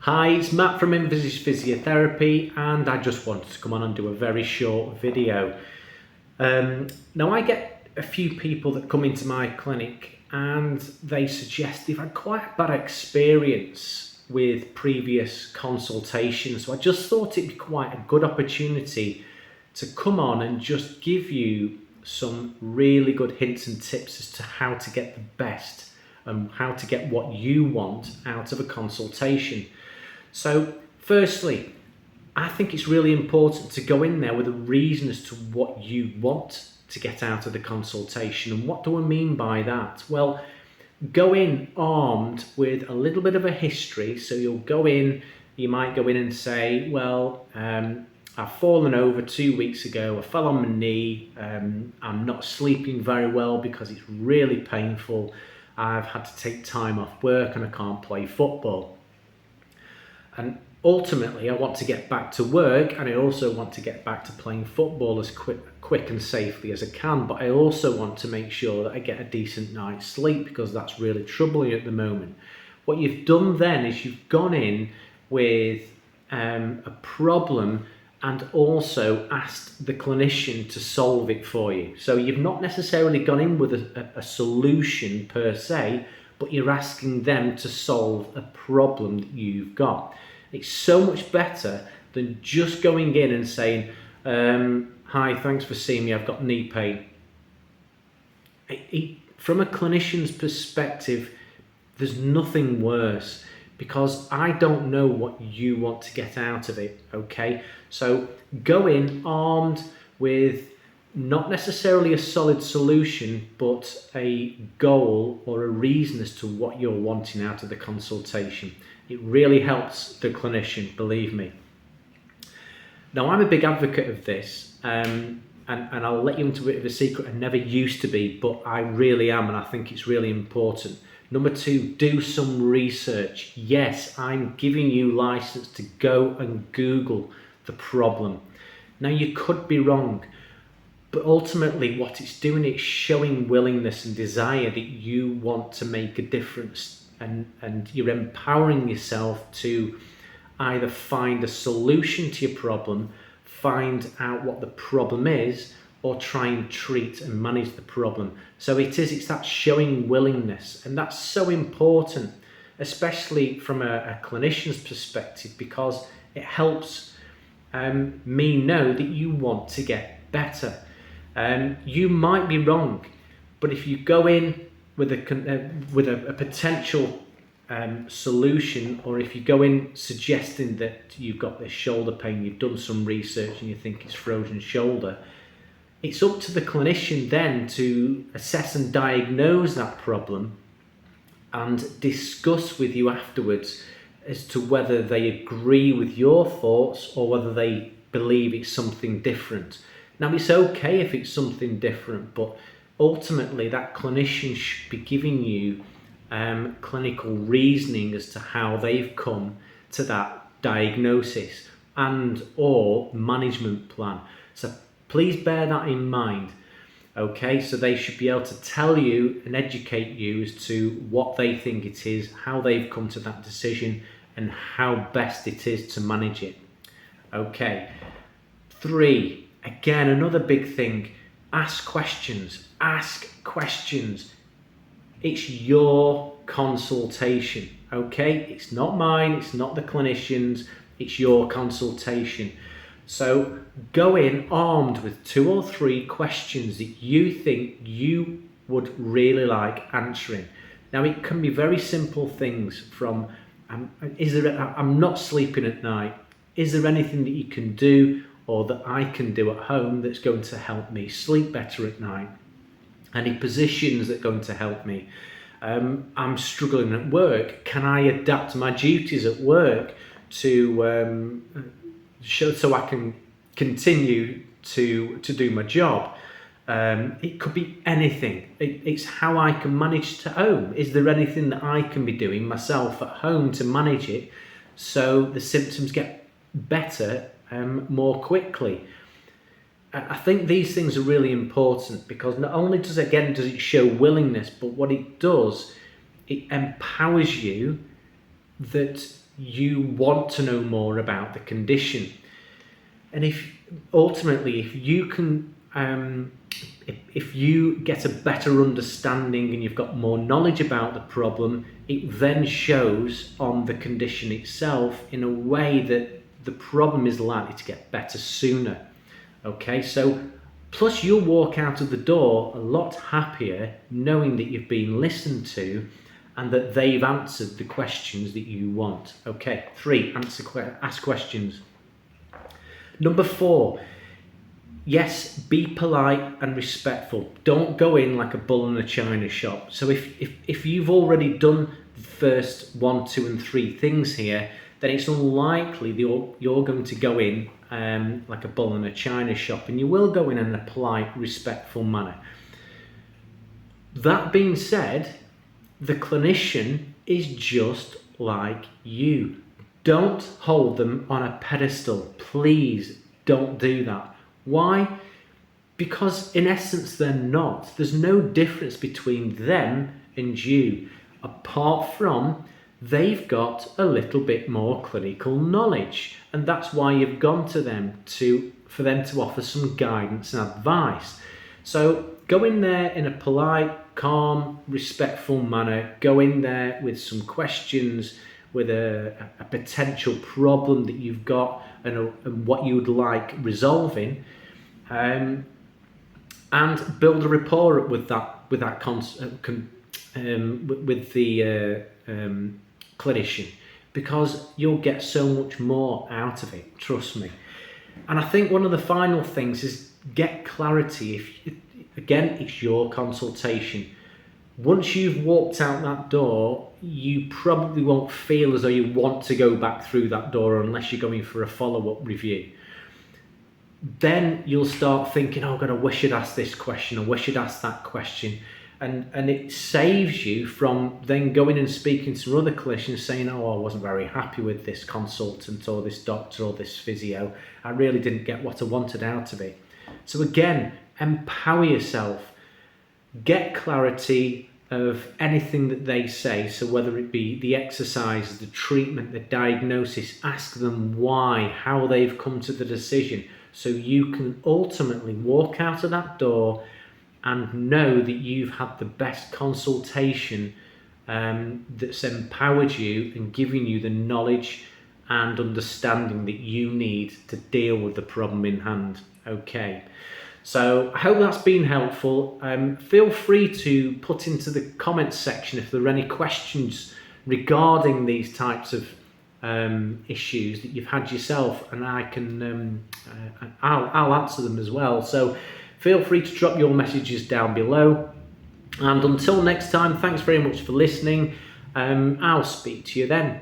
Hi, it's Matt from Envisage Physiotherapy, and I just wanted to come on and do a very short video. Now I get a few people that come into my clinic and they suggest they've had quite a bad experience with previous consultations, so I just thought it'd be quite a good opportunity to come on and just give you some really good hints and tips as to how to get the best and how to get what you want out of a consultation. So firstly, I think it's really important to go in there with a reason as to what you want to get out of the consultation. And what do I mean by that? Well, go in armed with a little bit of a history. So you might go in and say, well, I've fallen over 2 weeks ago, I fell on my knee, I'm not sleeping very well because it's really painful, I've had to take time off work and I can't play football. And ultimately, I want to get back to work, and I also want to get back to playing football as quick and safely as I can. But I also want to make sure that I get a decent night's sleep because that's really troubling at the moment. What you've done then is you've gone in with a problem and also asked the clinician to solve it for you. So you've not necessarily gone in with a solution per se, but you're asking them to solve a problem that you've got. It's so much better than just going in and saying, hi, thanks for seeing me, I've got knee pain. From a clinician's perspective, there's nothing worse because I don't know what you want to get out of it, okay? So go in armed with not necessarily a solid solution, but a goal or a reason as to what you're wanting out of the consultation. It really helps the clinician, believe me. Now, I'm a big advocate of this, and I'll let you into a bit of a secret. I never used to be, but I really am, and I think it's really important. Number 2, do some research. Yes, I'm giving you license to go and Google the problem. Now, you could be wrong, but ultimately what it's doing, it's showing willingness and desire that you want to make a difference, and you're empowering yourself to either find a solution to your problem, find out what the problem is, or try and treat and manage the problem. So it's that showing willingness, and that's so important, especially from a clinician's perspective, because it helps me know that you want to get better. You might be wrong, but if you go in with a potential solution, or if you go in suggesting that you've got this shoulder pain, you've done some research and you think it's frozen shoulder, it's up to the clinician then to assess and diagnose that problem and discuss with you afterwards as to whether they agree with your thoughts or whether they believe it's something different. Now, it's okay if it's something different, but ultimately that clinician should be giving you clinical reasoning as to how they've come to that diagnosis and or management plan. So please bear that in mind. Okay, so they should be able to tell you and educate you as to what they think it is, how they've come to that decision, and how best it is to manage it. Okay. 3, again, another big thing, ask questions. Ask questions. It's your consultation, okay? It's not mine, it's not the clinician's, it's your consultation. So go in armed with 2 or 3 questions that you think you would really like answering. Now, it can be very simple things from, I'm not sleeping at night. Is there anything that you can do or that I can do at home that's going to help me sleep better at night? Any positions that are going to help me? I'm struggling at work. Can I adapt my duties at work to so I can continue to do my job? It could be anything. It's how I can manage to home. Is there anything that I can be doing myself at home to manage it so the symptoms get better more quickly? I think these things are really important because not only does it show willingness, but what it does, it empowers you that you want to know more about the condition. And if you can, if you get a better understanding and you've got more knowledge about the problem, it then shows on the condition itself in a way that the problem is likely to get better sooner. Okay, so plus you'll walk out of the door a lot happier knowing that you've been listened to and that they've answered the questions that you want. Okay, 3, ask questions. Number 4, yes, be polite and respectful. Don't go in like a bull in a china shop. So if you've already done the first 1, 2 and 3 things here, then it's unlikely that you're going to go in like a bull in a china shop, and you will go in a polite, respectful manner. That being said, the clinician is just like you. Don't hold them on a pedestal. Please don't do that. Why? Because in essence they're not. There's no difference between them and you, apart from they've got a little bit more clinical knowledge, and that's why you've gone to them for them to offer some guidance and advice. So go in there in a polite, calm, respectful manner. Go in there with some questions, with a potential problem that you've got and what you would like resolving, and build a rapport up with the clinician, because you'll get so much more out of it, trust me. And I think one of the final things is get clarity. Again, it's your consultation. Once you've walked out that door, you probably won't feel as though you want to go back through that door unless you're going for a follow-up review. Then you'll start thinking, oh God, I wish I'd asked this question, I wish I'd asked that question. And it saves you from then going and speaking to other clinicians saying, oh, I wasn't very happy with this consultant or this doctor or this physio. I really didn't get what I wanted out of it. So again, empower yourself. Get clarity of anything that they say. So whether it be the exercise, the treatment, the diagnosis, ask them why, how they've come to the decision. So you can ultimately walk out of that door and know that you've had the best consultation that's empowered you and given you the knowledge and understanding that you need to deal with the problem in hand. Okay, so I hope that's been helpful. Feel free to put into the comments section if there are any questions regarding these types of issues that you've had yourself, and I can I'll answer them as well. So feel free to drop your messages down below, and until next time, thanks very much for listening. I'll speak to you then.